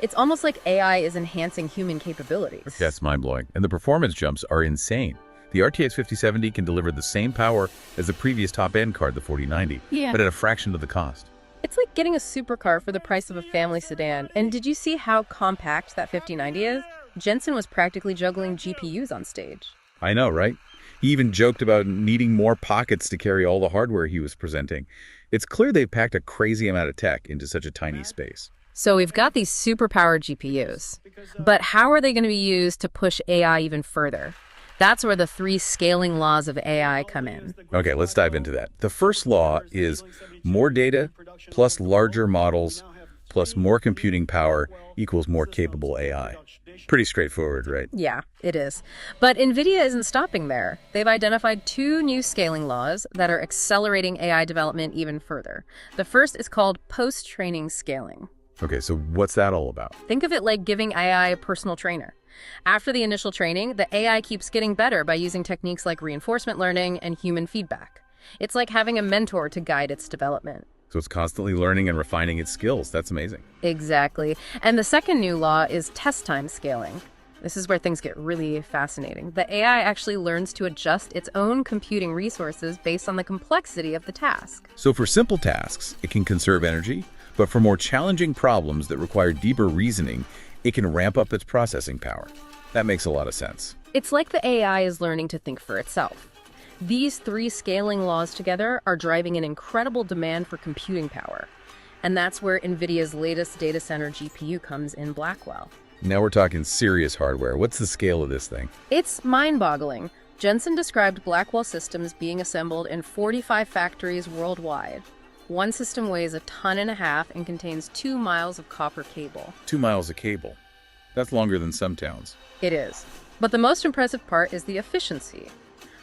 It's almost like AI is enhancing human capabilities. That's mind-blowing. And the performance jumps are insane. The RTX 5070 can deliver the same power as the previous top-end card, the 4090, but at a fraction of the cost. It's like getting a supercar for the price of a family sedan. And did you see how compact that 5090 is? Jensen was practically juggling GPUs on stage. I know, right? He even joked about needing more pockets to carry all the hardware he was presenting. It's clear they've packed a crazy amount of tech into such a tiny space. So we've got these superpowered GPUs. But how are they going to be used to push AI even further? That's where the 3 scaling laws of AI come in. Okay, let's dive into that. The first law is more data plus larger models plus more computing power equals more capable AI. Pretty straightforward, right? Yeah, it is. But NVIDIA isn't stopping there. They've identified 2 new scaling laws that are accelerating AI development even further. The first is called post-training scaling. Okay, so what's that all about? Think of it like giving AI a personal trainer. After the initial training, the AI keeps getting better by using techniques like reinforcement learning and human feedback. It's like having a mentor to guide its development. So it's constantly learning and refining its skills. That's amazing. Exactly. And the second new law is test time scaling. This is where things get really fascinating. The AI actually learns to adjust its own computing resources based on the complexity of the task. So for simple tasks, it can conserve energy, but for more challenging problems that require deeper reasoning, it can ramp up its processing power. That makes a lot of sense. It's like the AI is learning to think for itself. These 3 scaling laws together are driving an incredible demand for computing power. And that's where NVIDIA's latest data center GPU comes in Blackwell. Now we're talking serious hardware. What's the scale of this thing? It's mind-boggling. Jensen described Blackwell systems being assembled in 45 factories worldwide. One system weighs 1.5 tons and contains 2 miles of copper cable. 2 miles of cable. That's longer than some towns. It is. But the most impressive part is the efficiency.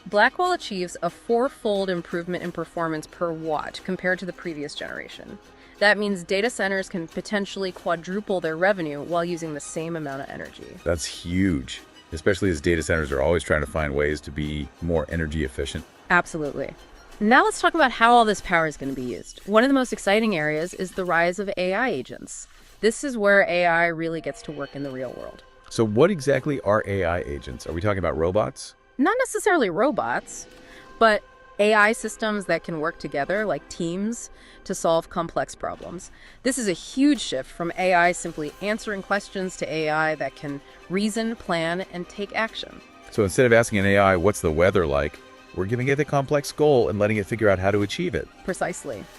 Blackwell achieves a 4-fold improvement in performance per watt compared to the previous generation. That means data centers can potentially quadruple their revenue while using the same amount of energy. That's huge, especially as data centers are always trying to find ways to be more energy efficient. Absolutely. Now let's talk about how all this power is going to be used. One of the most exciting areas is the rise of AI agents. This is where AI really gets to work in the real world. So what exactly are AI agents? Are we talking about robots? Not necessarily robots, but AI systems that can work together like teams to solve complex problems. This is a huge shift from AI simply answering questions to AI that can reason, plan, and take action. So instead of asking an AI, what's the weather like, we're giving it a complex goal and letting it figure out how to achieve it. Precisely.